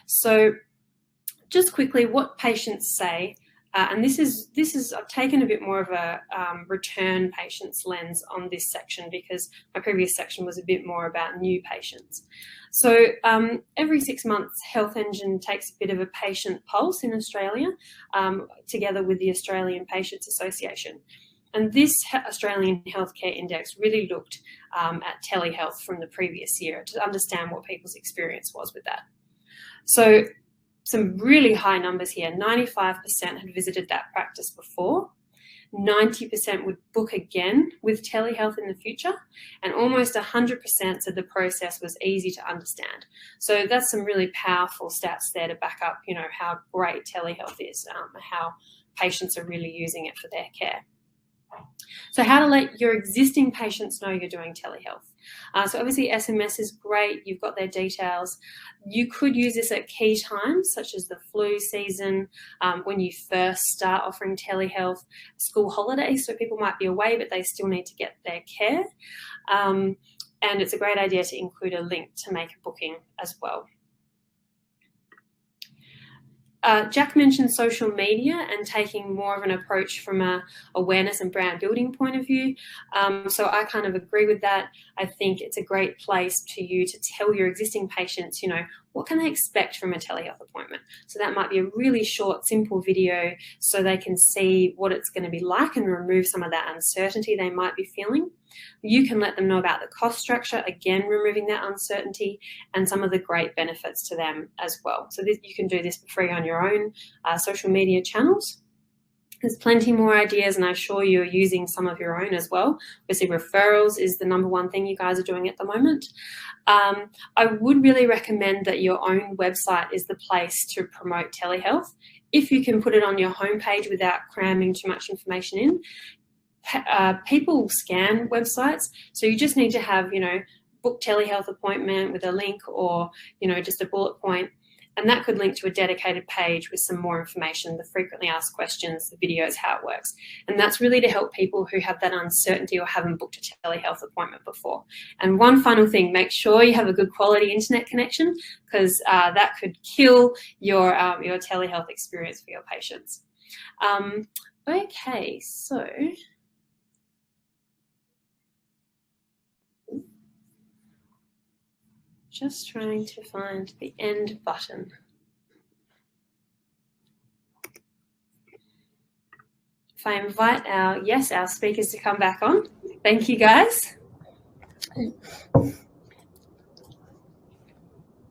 So just quickly, what patients say, and this is I've taken a bit more of a return patients lens on this section because my previous section was a bit more about new patients. So every 6 months, Health Engine takes a bit of a patient pulse in Australia together with the Australian Patients Association. And this Australian Healthcare Index really looked at telehealth from the previous year to understand what people's experience was with that. So some really high numbers here. 95% had visited that practice before. 90% would book again with telehealth in the future, and almost 100% said the process was easy to understand. So that's some really powerful stats there to back up, how great telehealth is, how patients are really using it for their care. So how to let your existing patients know you're doing telehealth. So obviously SMS is great. You've got their details. You could use this at key times, such as the flu season, when you first start offering telehealth, school holidays, so people might be away, but they still need to get their care. And it's a great idea to include a link to make a booking as well. Jack mentioned social media and taking more of an approach from a awareness and brand building point of view. So I kind of agree with that. I think it's a great place to you to tell your existing patients, what can they expect from a telehealth appointment? So that might be a really short, simple video so they can see what it's going to be like and remove some of that uncertainty they might be feeling. You can let them know about the cost structure, again, removing that uncertainty, and some of the great benefits to them as well. So you can do this for free on your own social media channels. There's plenty more ideas, and I'm sure you're using some of your own as well. Obviously, referrals is the number one thing you guys are doing at the moment. I would really recommend that your own website is the place to promote telehealth. If you can put it on your homepage without cramming too much information in. People scan websites, so you just need to have, book telehealth appointment with a link or, just a bullet point, and that could link to a dedicated page with some more information, the frequently asked questions, the videos, how it works. And that's really to help people who have that uncertainty or haven't booked a telehealth appointment before. And one final thing, make sure you have a good quality internet connection, because that could kill your telehealth experience for your patients. Okay, so just trying to find the end button. If I invite our speakers to come back on. Thank you, guys.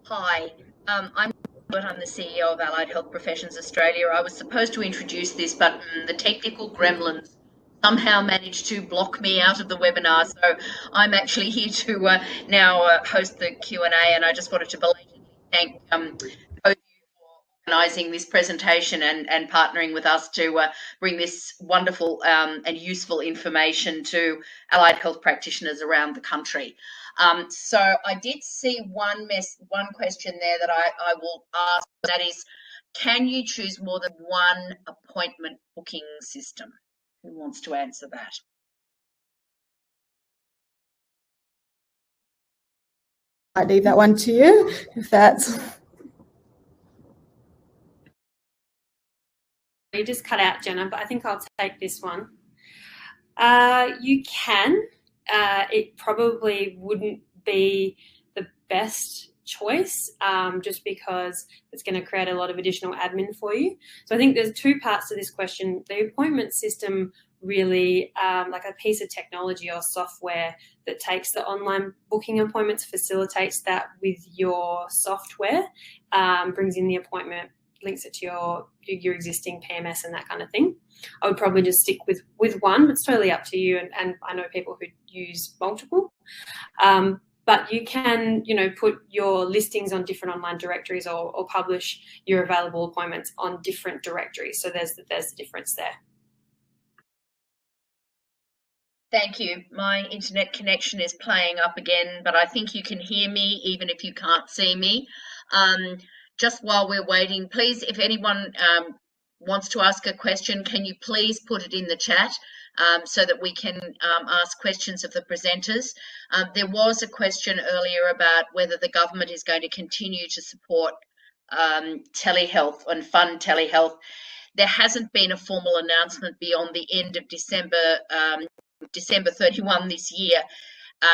Hi, I'm the CEO of Allied Health Professions Australia. I was supposed to introduce this, but the technical gremlins somehow managed to block me out of the webinar. So I'm actually here to now host the Q&A, and I just wanted to belatedly thank CoView for organising this presentation and partnering with us to bring this wonderful and useful information to allied health practitioners around the country. So I did see one question there that I will ask, that is, can you choose more than one appointment booking system? Who wants to answer that?
I'd leave that one to you, if that's...
You just cut out, Jenna, but I think I'll take this one. You can. It probably wouldn't be the best choice, just because it's going to create a lot of additional admin for you. So I think there's two parts to this question. The appointment system really, like a piece of technology or software that takes the online booking appointments, facilitates that with your software, brings in the appointment, links it to your existing PMS and that kind of thing. I would probably just stick with one, but it's totally up to you. And I know people who use multiple. But you can, put your listings on different online directories or publish your available appointments on different directories. So there's the difference there.
Thank you. My internet connection is playing up again, but I think you can hear me even if you can't see me. Just while we're waiting, please, if anyone wants to ask a question, can you please put it in the chat so that we can ask questions of the presenters. There was a question earlier about whether the government is going to continue to support telehealth and fund telehealth. There hasn't been a formal announcement beyond the end of December 31 this year.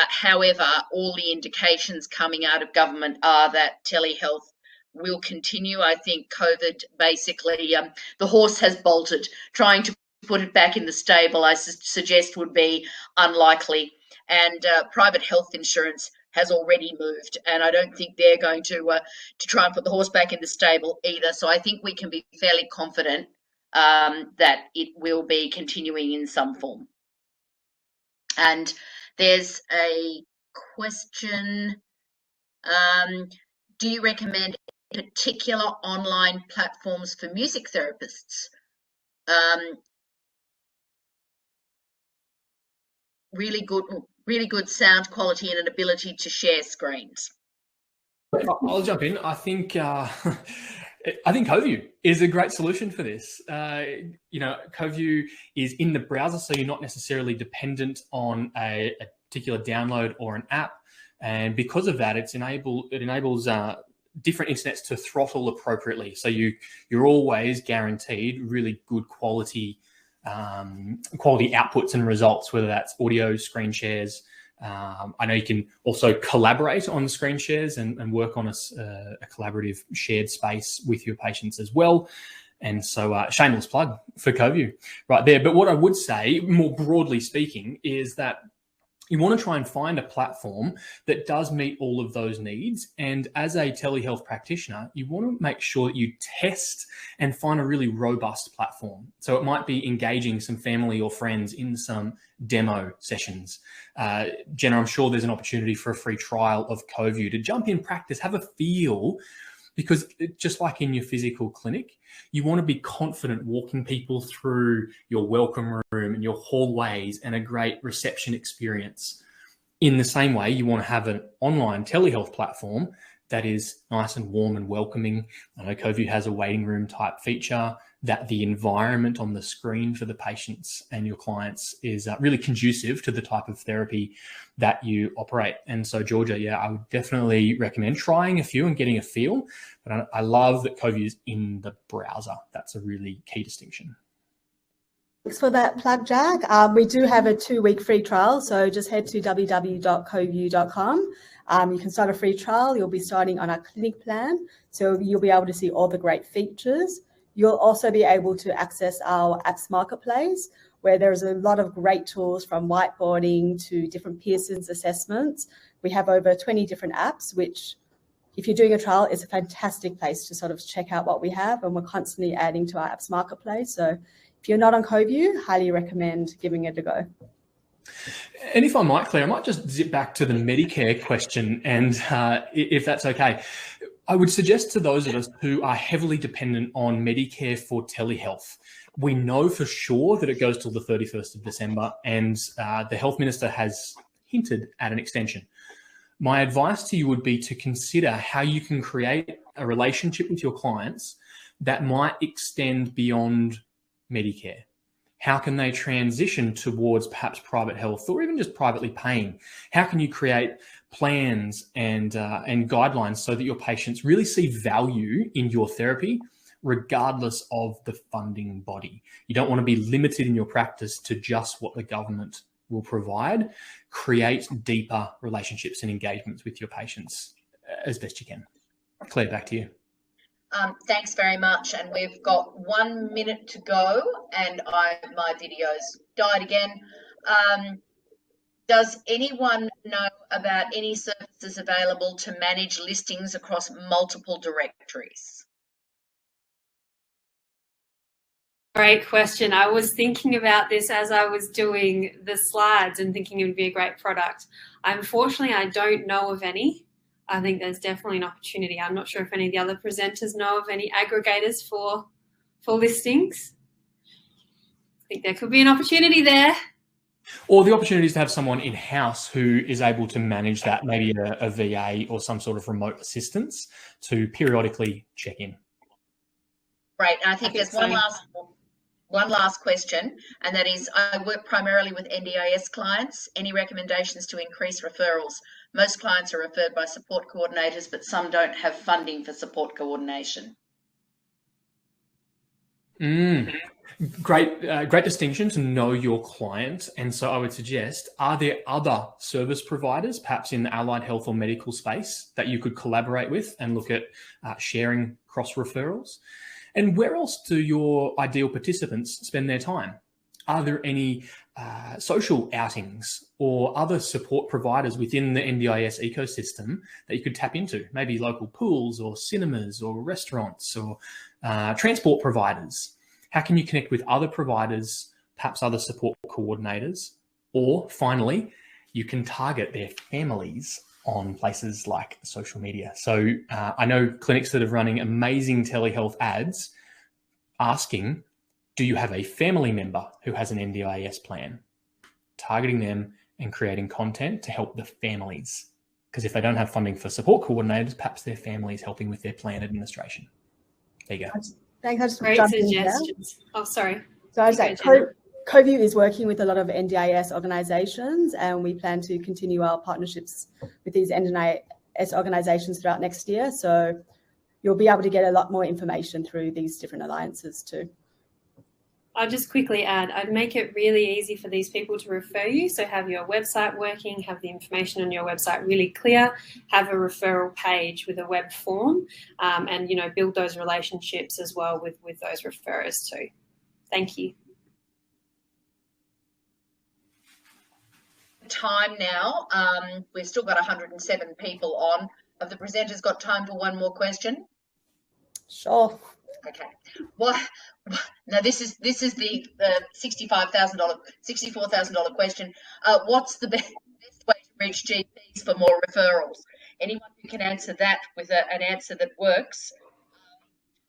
However, all the indications coming out of government are that telehealth will continue. I think COVID basically, the horse has bolted. Trying to put it back in the stable, I suggest, would be unlikely. And private health insurance has already moved, and I don't think they're going to try and put the horse back in the stable either. So I think we can be fairly confident that it will be continuing in some form. And there's a question, do you recommend particular online platforms for music therapists? Really good sound quality and an ability to share screens.
I'll jump in. I think CoView is a great solution for this. CoView is in the browser, so you're not necessarily dependent on a particular download or an app. And because of that, it enables different internets to throttle appropriately. So you're always guaranteed really good quality outputs and results, whether that's audio, screen shares. I know you can also collaborate on screen shares and work on a collaborative shared space with your patients as well. And so shameless plug for CoView right there. But what I would say, more broadly speaking, is that you want to try and find a platform that does meet all of those needs. And as a telehealth practitioner, you want to make sure that you test and find a really robust platform. So it might be engaging some family or friends in some demo sessions. Jenna, I'm sure there's an opportunity for a free trial of CoView to jump in, practice, have a feel, because just like in your physical clinic, you want to be confident walking people through your welcome room and your hallways and a great reception experience. In the same way, you want to have an online telehealth platform that is nice and warm and welcoming. I know CoView has a waiting room type feature, that the environment on the screen for the patients and your clients is really conducive to the type of therapy that you operate. And so, Georgia, I would definitely recommend trying a few and getting a feel. But I love that CoView is in the browser. That's a really key distinction.
Thanks for that plug, Jack. We do have a 2-week free trial, so just head to www.coview.com. You can start a free trial. You'll be starting on our clinic plan, so you'll be able to see all the great features. You'll also be able to access our apps marketplace, where there's a lot of great tools from whiteboarding to different Pearson's assessments. We have over 20 different apps, which, if you're doing a trial, is a fantastic place to sort of check out what we have, and we're constantly adding to our apps marketplace. So if you're not on CoView, highly recommend giving it a go.
And if I might, Claire, I might just zip back to the Medicare question, and if that's okay. I would suggest to those of us who are heavily dependent on Medicare for telehealth, we know for sure that it goes till the 31st of December, and the Health Minister has hinted at an extension. My advice to you would be to consider how you can create a relationship with your clients that might extend beyond Medicare. How can they transition towards perhaps private health or even just privately paying? How can you create plans and guidelines so that your patients really see value in your therapy, regardless of the funding body? You don't want to be limited in your practice to just what the government will provide. Create deeper relationships and engagements with your patients as best you can. Claire, back to you.
Thanks very much. And we've got 1 minute to go, and my video's died again. Does anyone know about any services available to manage listings across multiple directories?
Great question. I was thinking about this as I was doing the slides and thinking it would be a great product. Unfortunately, I don't know of any. I think there's definitely an opportunity. I'm not sure if any of the other presenters know of any aggregators for listings. I think there could be an opportunity there.
Or the opportunity is to have someone in-house who is able to manage that, maybe a VA or some sort of remote assistance to periodically check in.
Right. And I think there's one last question, and that is, I work primarily with NDIS clients. Any recommendations to increase referrals? Most clients are referred by support coordinators, but some don't have funding for support coordination.
Great distinction to know your client. And so I would suggest, are there other service providers, perhaps in the allied health or medical space, that you could collaborate with and look at sharing cross referrals? And where else do your ideal participants spend their time? Are there any social outings or other support providers within the NDIS ecosystem that you could tap into? Maybe local pools or cinemas or restaurants or transport providers. How can you connect with other providers, perhaps other support coordinators? Or finally, you can target their families on places like social media. So I know clinics that are running amazing telehealth ads asking, do you have a family member who has an NDIS plan? Targeting them and creating content to help the families. Because if they don't have funding for support coordinators, perhaps their family is helping with their plan administration. There you go.
Thanks. I just
Great
jump in here.
suggestions. Oh, sorry.
So I was like, CoView is working with a lot of NDIS organisations, and we plan to continue our partnerships with these NDIS organisations throughout next year. So you'll be able to get a lot more information through these different alliances too.
I'll just quickly add, I'd make it really easy for these people to refer you. So have your website working, have the information on your website really clear, have a referral page with a web form, and, you know, build those relationships as well with those referrers too. Thank you.
Time now. We've still got 107 people on. Have the presenters got time for one more question?
Sure.
Okay. What? Now this is the $64,000 question. What's the best way to reach GPs for more referrals? Anyone who can answer that with an answer that works,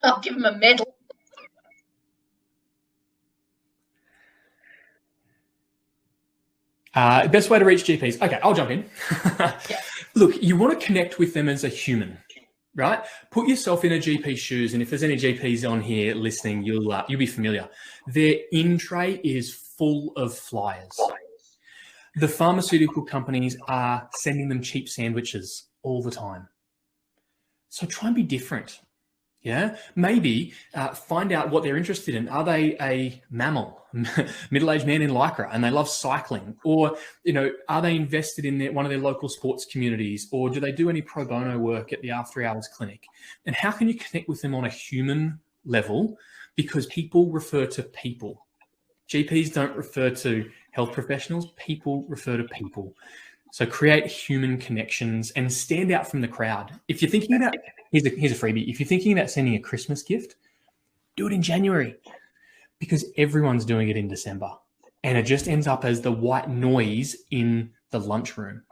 I'll give them a medal.
Best way to reach GPs. Okay, I'll jump in.
Yeah.
Look, you want to connect with them as a human, right? Put yourself in a GP's shoes, and if there's any GPs on here listening, you'll be familiar. Their in-tray is full of flyers. The pharmaceutical companies are sending them cheap sandwiches all the time. So try and be different. Yeah, maybe find out what they're interested in. Are they a mammal, middle-aged man in Lycra, and they love cycling? Or, you know, are they invested in one of their local sports communities? Or do they do any pro bono work at the after hours clinic? And how can you connect with them on a human level? Because people refer to people. GPs don't refer to health professionals. People refer to people. So create human connections and stand out from the crowd. If you're thinking about, here's a freebie. If you're thinking about sending a Christmas gift, do it in January, because everyone's doing it in December, and it just ends up as the white noise in the lunchroom.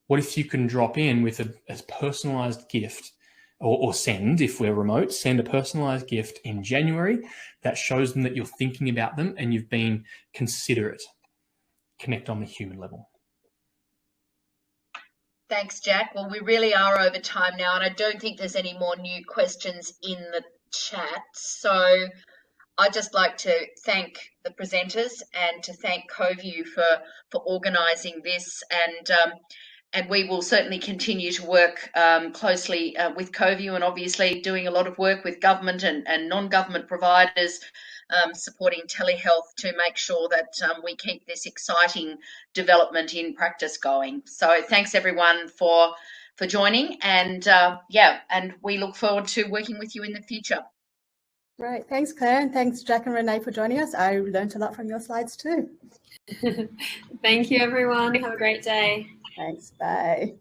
What if you can drop in with a personalized gift, or send, if we're remote, send a personalized gift in January that shows them that you're thinking about them and you've been considerate. Connect on the human level.
Thanks, Jack. Well, we really are over time now, and I don't think there's any more new questions in the chat. So I'd just like to thank the presenters and to thank CoView for organising this, and we will certainly continue to work closely with CoView, and obviously doing a lot of work with government and non-government providers, supporting telehealth to make sure that we keep this exciting development in practice going. So thanks everyone for joining, and and we look forward to working with you in the future.
Right. Thanks, Claire, and thanks, Jack and Renee, for joining us. I learned a lot from your slides too.
Thank you, everyone. Have a great day.
Thanks. Bye.